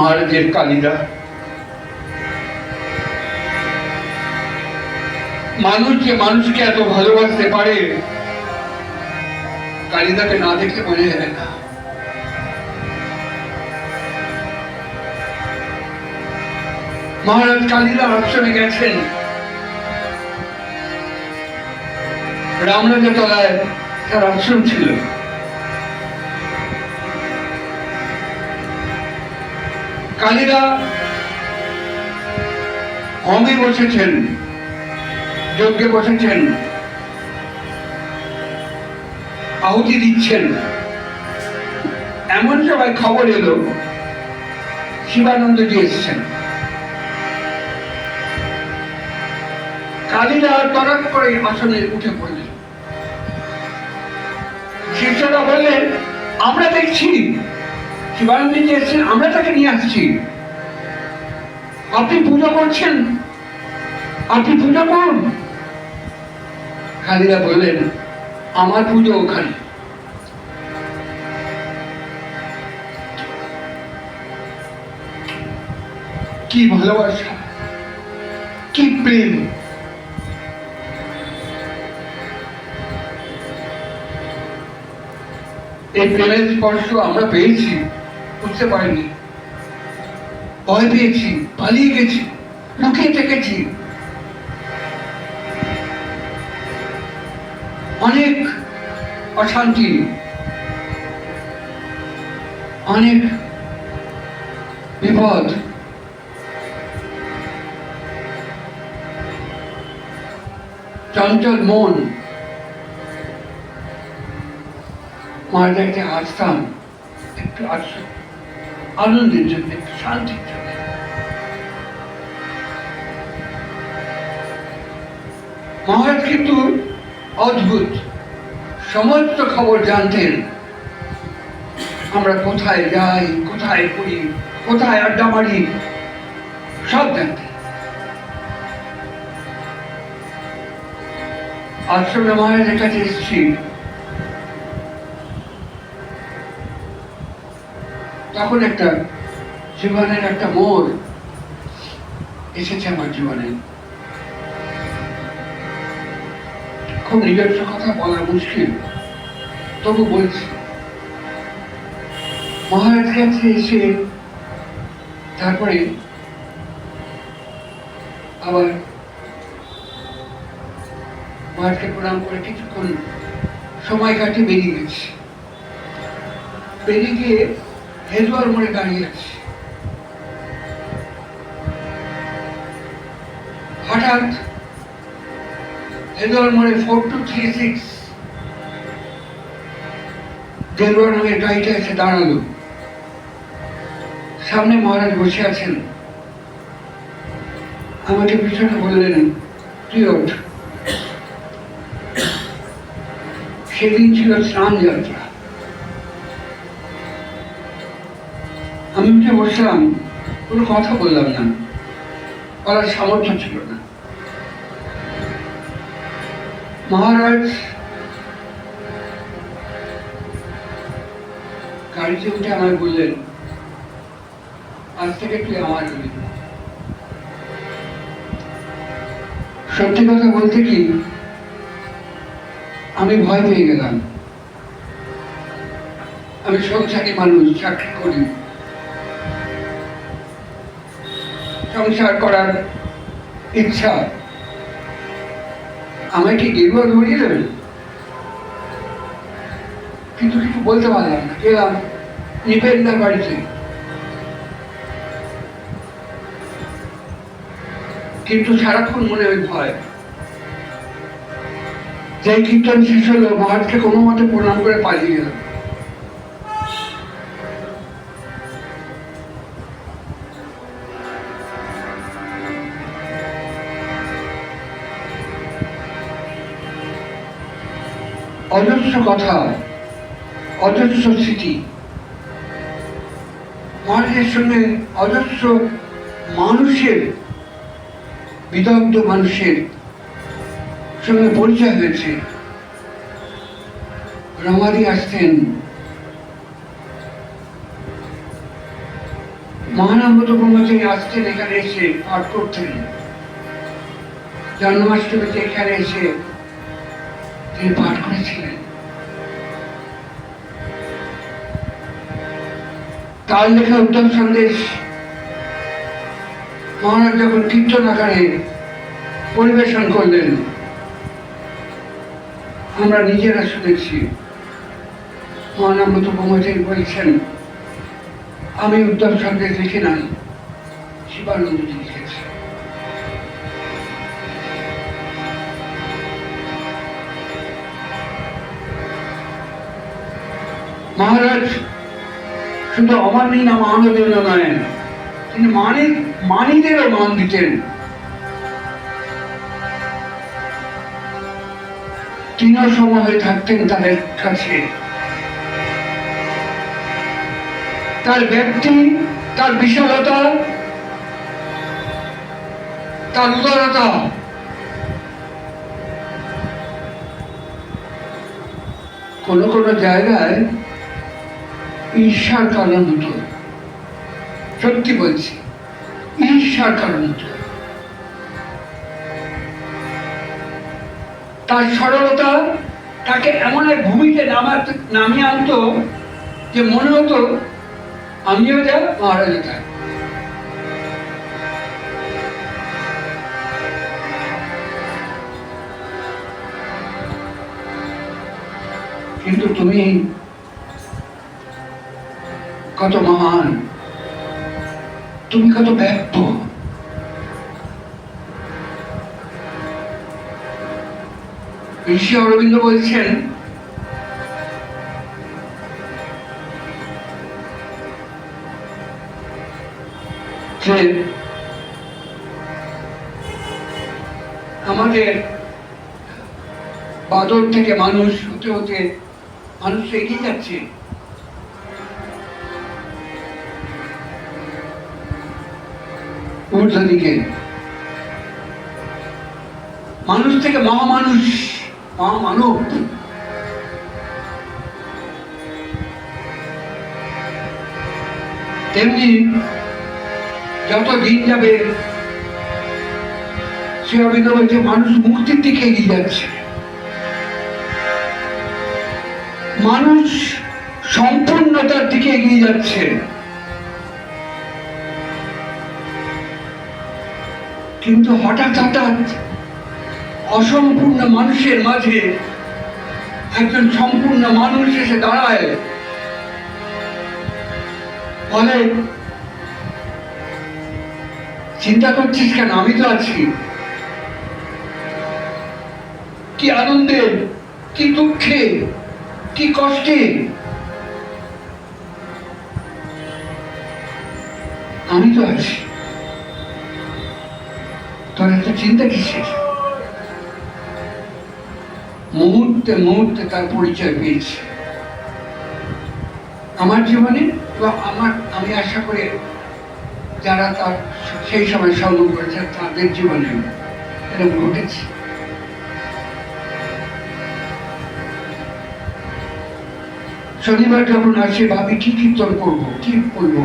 মহারাজের কালিদা। মানুষ যে মানুষকে এত ভালোবাসতে পারে কালিদাকে না দেখলে মনে হয় না। মহারাজ কালিদা আশ্রমে গেছেন, রামরাজা তলায় তার আশ্রম ছিল। কালিদা হোমে বসেছেন, যজ্ঞে বসেছেন, আহুতি দিচ্ছেন। এমন সময় খবর এলো শিবানন্দজি এসছেন। কালিদা তড়াৎ করে আসনে উঠে পড়লেন। শিষ্যরা বললেন, আমরা দেখছি শিবানন্দজি এসছেন, আমরা তাকে নিয়ে আসছি, আপনি পূজা করছেন, আপনি পূজা করুন। কালিদা বললেন, আমার পুজো ওখানে। কি ভালোবাসা, কি প্রেম! এই প্রেমের স্পর্শ আমরা পেয়েছি, বুঝতে পারিনি, ভয় পেয়েছি, পালিয়ে গেছি, লুকিয়ে থেকেছি, অনেক অশান্তি, অনেক বিপদ, চঞ্চল মন, মহারাজকে আসতাম একটু আনন্দের জন্য, একটু শান্তির জন্য। মহারাজ কিন্তু অদ্ভুত, সমস্ত খবর জানতেন। আমরা কোথায় যাই, কোথায় করি, কোথায় আড্ডা মারি, সব জানতেন। আশ্রমে মহারাজের কাছে এসেছি, তখন একটা জীবনের একটা মোড় এসেছে আমার জীবনে। খুব নিজস্ব কথা বলা মুশকিল, তবু বলছি। মহারাজ কাছে এসে তারপরে আবার মহারাজকে প্রণাম করে কিছুক্ষণ সময় কাটিয়ে বেরিয়ে গেছি। বেরিয়ে গিয়ে হেদুয়ার মোড়ে দাঁড়িয়ে আছি। হঠাৎ হেদুয়ার মোড়ে 4236 গেরুয়া রঙের গাড়িটা এসে দাঁড়ালো। সামনে মহারাজ বসে আছেন। আমাকে পিছনে বললেন, তুই ওঠ। সেদিন ছিল স্নান যাত্রা। আমি উঠে বসলাম, কোনো কথা বললাম না, বলার সামর্থ্য ছিল না। মহারাজ গাড়িতে উঠে আমায় বললেন, আজ থেকে তুই আমার হবি। সত্যি কথা বলতে কি, আমি ভয় পেয়ে গেলাম। আমি সংসারী মানুষ, চাকরি করি, সংসার করার ইচ্ছা। আমায় কি গেরুয়া ধরিয়ে দেবেন? কিন্তু কিছু বলতে পারলাম না। গেলাম নিপেন্দার বাড়িতে, কিন্তু সারাক্ষণ মনে হয় ভয়। যে কীর্তন শেষ হলো, মহারাজকে কোনো মতে প্রণাম করে পালিয়ে গেলাম। অজস্র কথা, অজস্র স্মৃতি, মহারাজের সঙ্গে অজস্র মানুষের, বিদগ্ধ মানুষের সঙ্গে পরিচয় হয়েছে। রমাদি আসতেন, মহানন্দ ব্রহ্মচারী আসতেন এখানে এসে পাঠ করতেন। জন্মাষ্টমীতে এখানে এসে তিনি পাঠ করেছিলেন। তার লেখা উত্তম সন্দেশ মহারাজ যখন কীর্তন আকারে পরিবেশন করলেন, আমরা নিজেরা শুনেছি। মহানন্দ ব্রহ্মচারী বলছেন, আমি উত্তম সন্দেশ লিখি নাই, শিবানন্দজি লিখেছে। মহারাজ শুধু অমানই না মানবীয় নয়, তিনি মানিদেরও মান দিতেন। তিনও সময় থাকতেন তাদের কাছে। তার ব্যক্তি, তার বিশালতা, তার উদারতা, কোন কোন জায়গায় ঈর্ষার কারণ হতো। সত্যি বলছি, ঈর্ষার কারণ হতো। তার সরলতা তাকে এমন এক ভূমিতে নামিয়ে আনতো যে মনে হতো আমিও যা, মহারাজও তা। কিন্তু তুমি কত মহান, তুমি কত ব্যক্ত। ঋষি অরবিন্দ বলছেন, যে আমাদের বাদর থেকে মানুষ হতে হতে মানুষ এগিয়ে যাচ্ছে। ঊর্ধ্ব দিকে মানুষ থেকে মহামানুষ, মহামানব। তেমনি যত দিন যাবে, শ্রী অরবিন্দ বলছে, মানুষ মুক্তির দিকে এগিয়ে যাচ্ছে। মানুষ সম্পূর্ণতার দিকে এগিয়ে যাচ্ছে। কিন্তু হঠাৎ হঠাৎ অসম্পূর্ণ মানুষের মাঝে একজন সম্পূর্ণ মানুষ এসে দাঁড়ায়, বলে, চিন্তা করছিস কেন, আমি তো আছি। কি আনন্দে, কি দুঃখে, কি কষ্টে আমি তো আছি, তোর এত চিন্তা কিসের? মুহূর্তে মুহূর্তে তার পরিচয় পেয়েছি আমার জীবনে, আমি আশা করি যারা তার সেই সময় সঙ্গ করেছে তাদের জীবনে এরকম ঘটেছে। শনিবার যখন আসে ভাবি কি কীর্তন করবো, কি বলবো।